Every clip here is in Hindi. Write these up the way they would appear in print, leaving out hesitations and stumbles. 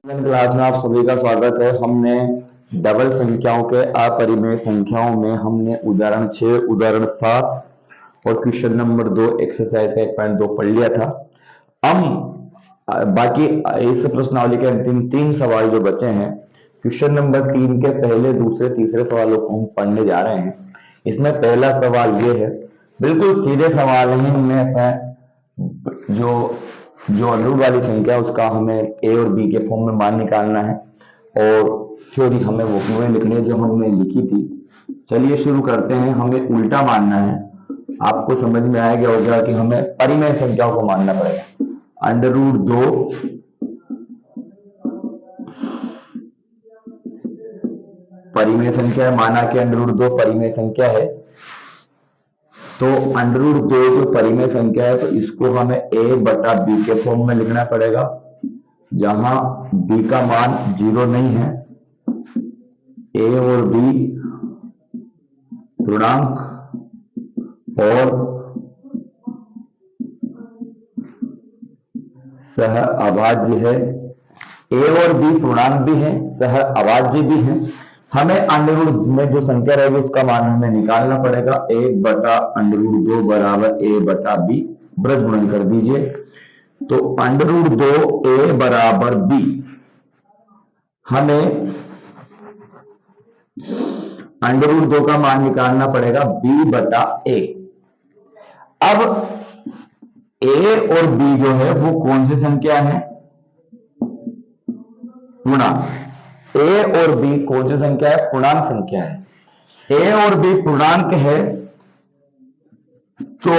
क्लास में आप सभी का स्वागत है। हमने डबल संख्याओं के अपरिमेय संख्याओं में हमने उदाहरण 6, उदाहरण 7 और क्वेश्चन नंबर 2 एक्सरसाइज का 1.2 पढ़ लिया था। हम बाकी इस प्रश्नावली के अंतिम 3 सवाल जो बचे हैं, क्वेश्चन नंबर 3 के पहले, दूसरे, तीसरे सवालों को हम पढ़ने जा रहे हैं। इसमें पहला सवाल ये है, बिल्कुल सीधे सवाल है। हमें जो जो अनुरूप वाली संख्या है उसका हमें ए और बी के फॉर्म में मान निकालना है और थ्योरी हमें वो में लिखनी है जो हमने लिखी थी। चलिए शुरू करते हैं। हमें उल्टा मानना है। आपको समझ में आ गया होगा कि हमें परिमेय संख्याओं को मानना पड़ेगा। अंडर रूट 2 परिमेय संख्या है, माना कि अंडर रूट 2 परिमेय संख्या है, तो अंडर रूट 2 जो परिमेय संख्या है तो इसको हमें a बटा b के फॉर्म में लिखना पड़ेगा, जहां b का मान 0 नहीं है। a और b पूर्णांक और सह अभाज्य है। a और b पूर्णांक भी है, सह अभाज्य भी है। हमें अंडर रूट में जो संख्या रहेगी उसका मान हमें निकालना पड़ेगा। 1 बटा अंडर रूट 2 बराबर a बटा b, ब्रज गुणन कर दीजिए। तो अंडर रूट 2 a बराबर b, हमें अंडर रूट 2 का मान निकालना पड़ेगा b बटा a। अब a और b जो है वो कौन सी संख्या है? पूर्णांक। a और b कौन सी संख्या है? पूर्णांक संख्या है। a और b पूर्णांक है तो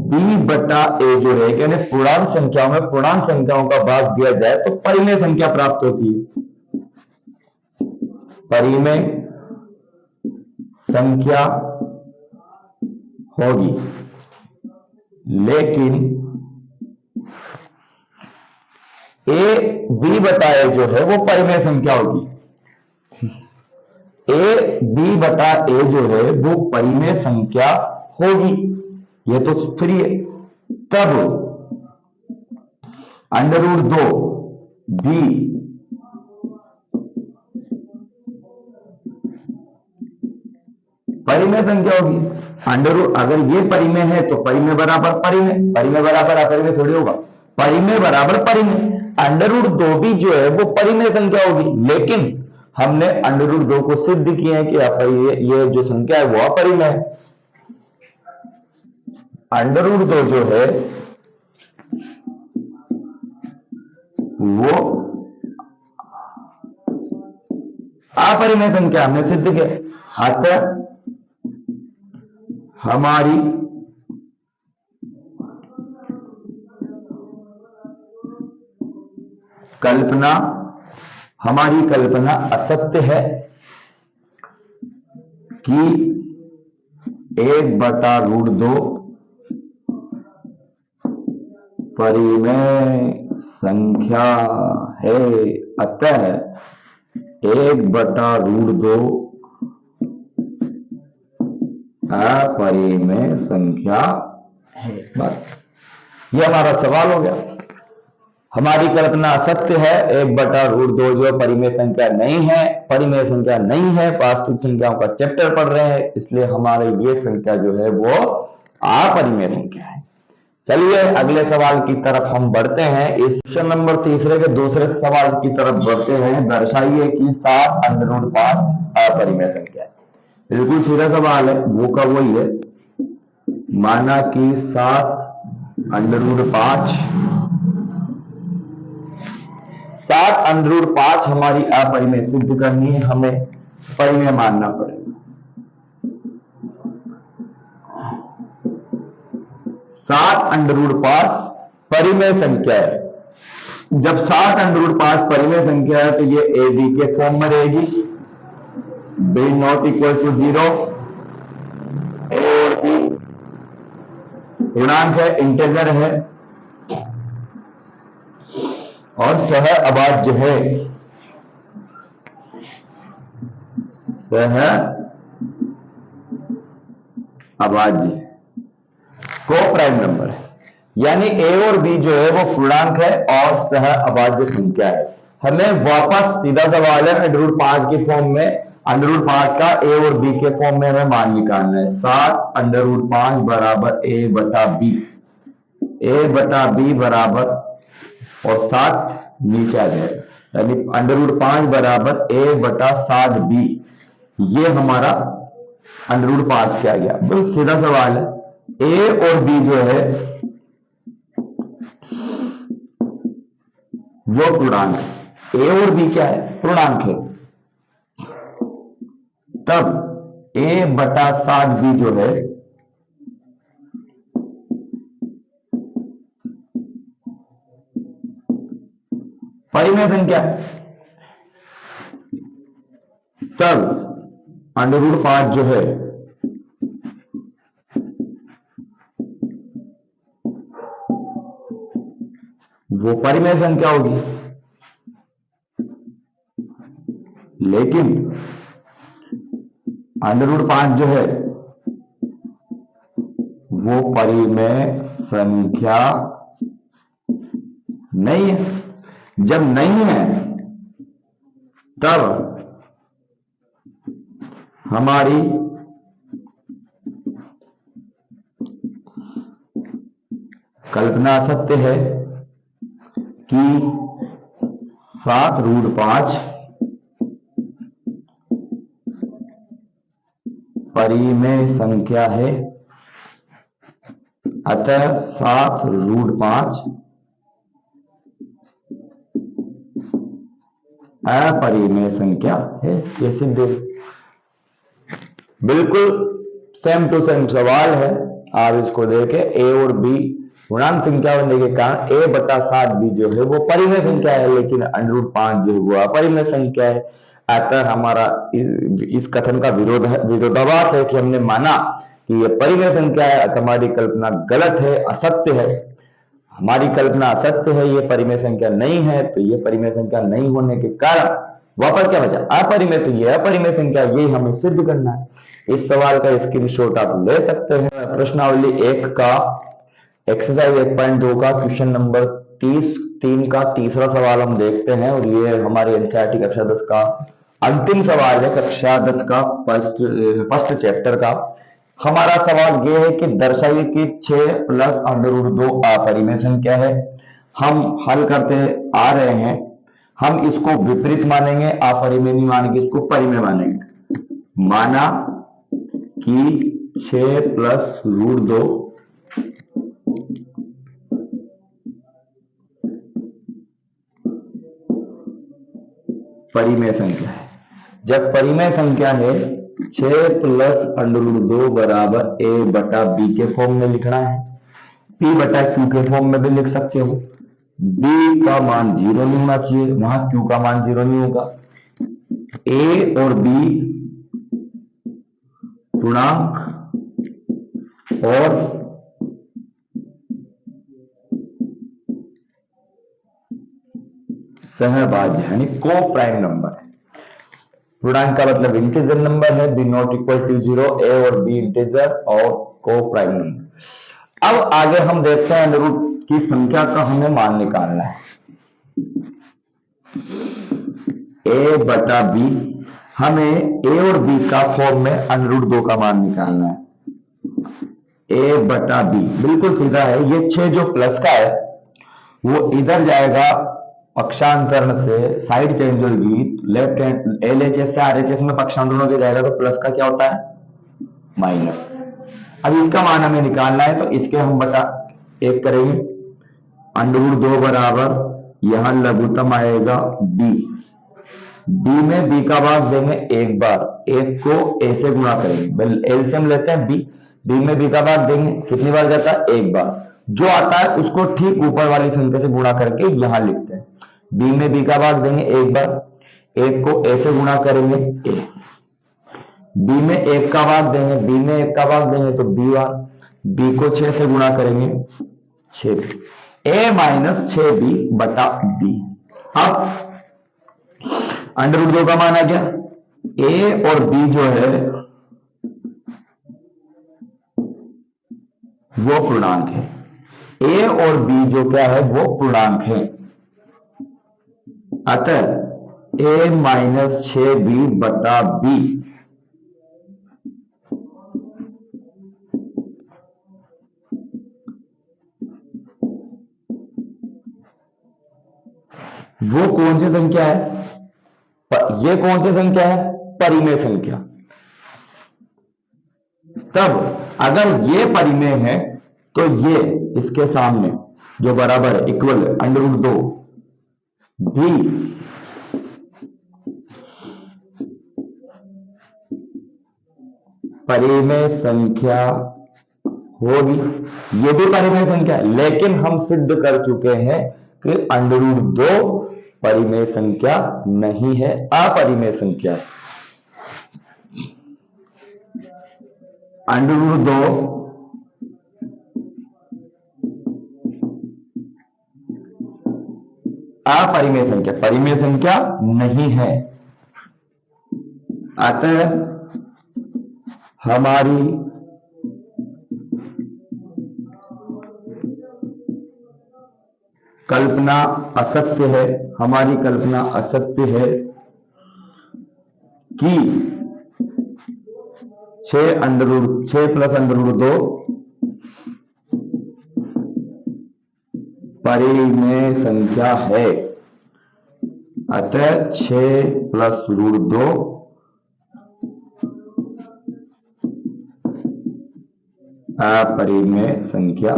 b बटा a जो है, यानी पूर्णांक संख्याओं में पूर्णांक संख्याओं का भाग दिया जाए तो परिमेय संख्या प्राप्त होती है। परिमेय संख्या होगी, लेकिन a b बटा a जो है वो परिमेय संख्या होगी। a b बटा a जो है वो परिमेय संख्या होगी, ये तो फ्री है। तब अंडर रूट 2 b परिमेय संख्या होगी। अंडर रूट, अगर ये परिमेय है तो परिमेय बराबर परिमेय, परिमेय बराबर अपरिमेय थोड़ी होगा, परिमेय बराबर परिमेय। अंडर रूट 2 भी जो है वो परिमेय संख्या होगी, लेकिन हमने अंडर रूट 2 को सिद्ध किया है कि ये जो संख्या है वो अपरिमेय है। अंडर रूट 2 जो है वो अपरिमेय संख्या हमने सिद्ध किया। अतः हमारी कल्पना असत्य है कि 1 बटा रूट 2 परिमेय संख्या है। अतः 1 बटा रूट 2 अपरिमेय संख्या है। बस ये हमारा सवाल हो गया। हमारी कल्पना असत्य है, 1 बटा रूट 2 जो परिमेय संख्या नहीं है, परिमेय संख्या नहीं है। वास्तविक संख्याओं का चैप्टर पढ़ रहे हैं, इसलिए हमारे ये संख्या जो है वो अपरिमेय संख्या है। चलिए अगले सवाल की तरफ हम बढ़ते हैं। इस क्वेश्चन नंबर तीसरे के दूसरे सवाल की तरफ बढ़ते हैं। दर्शाइए कि 7 अंडर रूट 5 अपरिमेय संख्या है। बिल्कुल सीधा सवाल है, वो का वही है। माना कि 7 अंडर रूट 5, 7 अंडर रूट 5 हमारी अपरिमेय सिद्ध करनी है, हमें परिमेय मानना पड़ेगा। 7 अंडर रूट 5 परिमेय संख्या है। जब 7 अंडर रूट 5 परिमेय संख्या है तो ये ए बी के फॉर्म में रहेगी। b नॉट इक्वल टू 0 और b पूर्णांक है, इंटीजर है और सह अभाज्य है। सह अभाज्य को प्राइम नंबर है, यानी a और b जो है वो पूर्णांक है और सह अभाज्य संख्या है। हमें वापस सीधा सवाल है √5 के फॉर्म में, √5 का ए और बी के फॉर्म में हमें मान निकालना है। 7 √5 बराबर ए बटा बी, ए बटा बी बराबर, और 7 नीचे आ जाएगा, यानी √5 बराबर ए बटा 7 बी, ये हमारा √5 से आ गया। बिल्कुल सीधा सवाल है। ए और बी जो है वो पूर्णांक है, ए और बी क्या है, पूर्णांक है। तब ए बटा 7 बी जो है परिमेय संख्या है। तब √5 जो है वो परिमेय संख्या होगी, लेकिन √5 जो है वो परिमेय संख्या नहीं है। जब नहीं है तब हमारी कल्पना सत्य है कि 7√5 परिमेय संख्या है, अतः 7√5 अपरिमेय संख्या है। ये सिद्ध है। बिल्कुल सेम टू सेम सवाल है। आप इसको देखें, ए और बी पूर्णांक संख्या होने के कारण ए बटा 7 बी जो है वो परिमेय संख्या है, लेकिन √5 जो है वो अपरिमेय संख्या है। अतः हमारा इस कथन का विरोधाभास है कि हमने माना कि ये परिमेय संख्या है, अतः हमारी कल्पना गलत है, असत्य है। हमारी कल्पना असत्य है, ये परिमेय संख्या नहीं है, तो ये परिमेय संख्या नहीं होने के कारण वापस क्या बचा, अपरिमेय। तो ये अपरिमेय संख्या, यही हमें सिद्ध करना है। इस सवाल का स्क्रीनशॉट आप ले सकते हैं। प्रश्नावली 1 का एक्सरसाइज 1.2 का क्वेश्चन नंबर 3 का तीसरा सवाल हम देखते हैं, और ये हमारे एनसीईआरटी कक्षा 10 का अंतिम सवाल है, कक्षा 10 का फर्स्ट चैप्टर का। हमारा सवाल ये है कि दर्शाइए कि 6 प्लस √2 अपरिमेय संख्या है। हम हल करते आ रहे हैं, हम इसको विपरीत मानेंगे, अपरिमेय नहीं मानेंगे, इसको परिमेय मानेंगे। माना कि 6 प्लस √2 परिमेय संख्या है। जब परिमेय संख्या है, 6 प्लस √2 बराबर ए बटा बी के फॉर्म में लिखना है। पी बटा क्यू के फॉर्म में भी लिख सकते हो। बी का मान 0 नहीं होना चाहिए, वहां क्यू का मान 0 नहीं होगा। ए और बी पूर्णांक और सहभाज्य यानी को प्राइम नंबर है। पूर्णांक का मतलब इंटीजर नंबर है, बी नॉट इक्वल टू 0, ए और बी इंटीजर और को प्राइम नंबर। अब आगे हम देखते हैं अनुरूप की संख्या का हमें मान निकालना है। ए बटा बी, हमें ए और बी का फॉर्म में √2 का मान निकालना है। ए बटा बी बिल्कुल सीधा है। ये 6 जो प्लस का है वो इधर जाएगा, पक्षांतरण से साइड चेंज होगी, लेफ्ट हैंड एलएचएस से आरएचएस में पक्षांतरण होकर जाएगा, तो प्लस का क्या होता है, माइनस। अब इसका मान हमें निकालना है, तो इसके हम बटा एक करेंगे। √2 बराबर, यहां लघुत्तम आएगा बी, बी में बी का भाग देंगे एक बार, एक को ए से गुणा करेंगे, एलसीएम लेते हैं बी में बी का भाग देंगे, कितनी बार जाता है, एक बार। जो आता है उसको ठीक ऊपर वाली संख्या से गुणा करके यहां लिखते हैं। बी में बी का भाग देंगे एक बार, एक को ए से गुणा करेंगे ए, बी में एक का भाग देंगे, बी में एक का भाग देंगे तो बी बार, बी को 6 से गुणा करेंगे 6, ए माइनस 6b बटा बी। अब √2 का मान आ गया। ए और बी जो है वो पूर्णांक है। ए और बी जो क्या है वो पूर्णांक है। अतः a माइनस 6b बटा b वो कौन सी संख्या है? ये कौन सी संख्या है? परिमेय संख्या। तब अगर ये परिमेय है तो ये इसके सामने जो बराबर है इक्वल √2 भी परिमेय संख्या होगी। ये भी परिमेय संख्या है, लेकिन हम सिद्ध कर चुके हैं कि √2 परिमेय संख्या नहीं है, अपरिमेय संख्या है। √2 अपरिमेय संख्या, परिमेय संख्या नहीं है। अतः हमारी कल्पना असत्य है, हमारी कल्पना असत्य है कि 6 प्लस √2 परिमेय संख्या है। अतः 6 प्लस √2 अपरिमेय संख्या।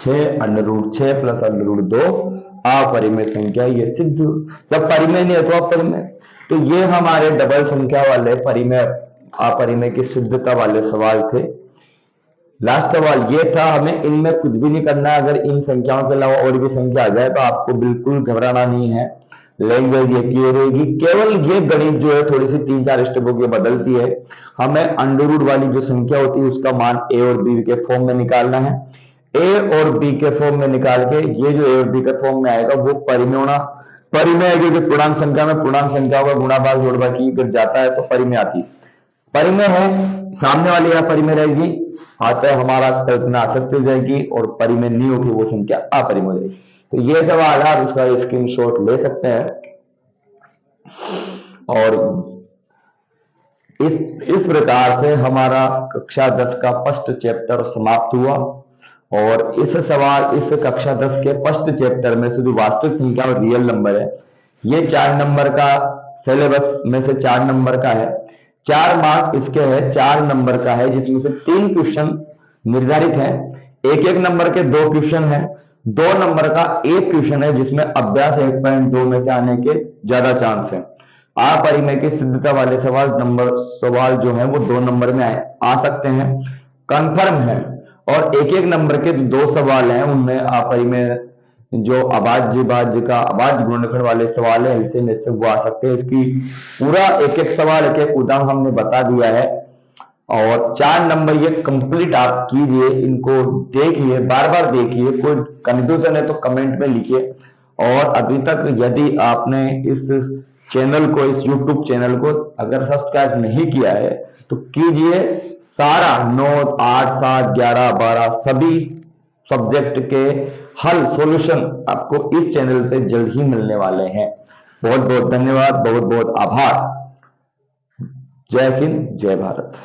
6 प्लस √2 अपरिमेय संख्या। ये सिद्ध, जब परिमेय नहीं है तो अपरिमेय। तो ये हमारे डबल संख्या वाले परिमेय अपरिमेय की सिद्धता वाले सवाल थे। लास्ट सवाल ये था, हमें इनमें कुछ भी नहीं करना है। अगर इन संख्याओं के अलावा और भी संख्या आ जाए तो आपको बिल्कुल घबराना नहीं है, लैंग्वेज ये क्लियर रहेगी। केवल ये गणित जो है थोड़ी सी 3-4 स्टेपों की बदलती है। हमें अंडर वाली जो संख्या होती है उसका मान a और b के फॉर्म में निकालना है। a और b के फॉर्म में निकाल के ये जो a और b के फॉर्म में आएगा वो परिमेय होना, परिमेय है क्योंकि पूर्णांक संख्या में पूर्णांक संख्या का गुणा भाग जोड़ बाकी कर जाता है तो परिमेय आती है। परिमेय है, सामने वाली या परिमेय रहेगी, अतः हमारा कल्पना असत्य हो जाएगी और परिमेय नहीं होगी वो संख्या अपरिमेय हो जाएगी। तो ये सवाल आप इसका स्क्रीनशॉट ले सकते हैं। और इस प्रकार से हमारा कक्षा 10 का फर्स्ट चैप्टर समाप्त हुआ। और इस कक्षा 10 के फर्स्ट चैप्टर में शुद्ध वास्तविक संख्या और रियल नंबर है। ये 4 नंबर का सिलेबस में से 4 नंबर का है, 4 मार्क्स इसके है, 4 नंबर का है, जिसमें से 3 क्वेश्चन निर्धारित हैं। एक नंबर के 2 क्वेश्चन हैं, 2 नंबर का 1 क्वेश्चन है जिसमें अभ्यास 1.2 में से आने के ज्यादा चांस है। अपरिमेय की सिद्धता वाले सवाल जो है वो 2 नंबर में आ सकते हैं, कंफर्म है। और एक नंबर के 2 सवाल हैं, उनमें अपरिमेय जो अभाज्य भाज्य का अभाज्य गुणनखंड वाले सवाल है ऐसे में से वो आ सकते हैं। इसकी पूरा एक सवाल एक उदाहरण हमने बता दिया है। और 4 नंबर ये कंप्लीट आप कीजिए, इनको देखिए, बार बार देखिए। कोई कंफ्यूजन है तो कमेंट में लिखिए। और अभी तक यदि आपने इस चैनल को, इस YouTube चैनल को अगर सब्सक्राइब नहीं किया है तो कीजिए। सारा 9, 8, 7, 11, 12 सभी सब्जेक्ट के हल सॉल्यूशन आपको इस चैनल पे जल्द ही मिलने वाले हैं। बहुत बहुत धन्यवाद, बहुत बहुत आभार। जय हिंद, जय भारत।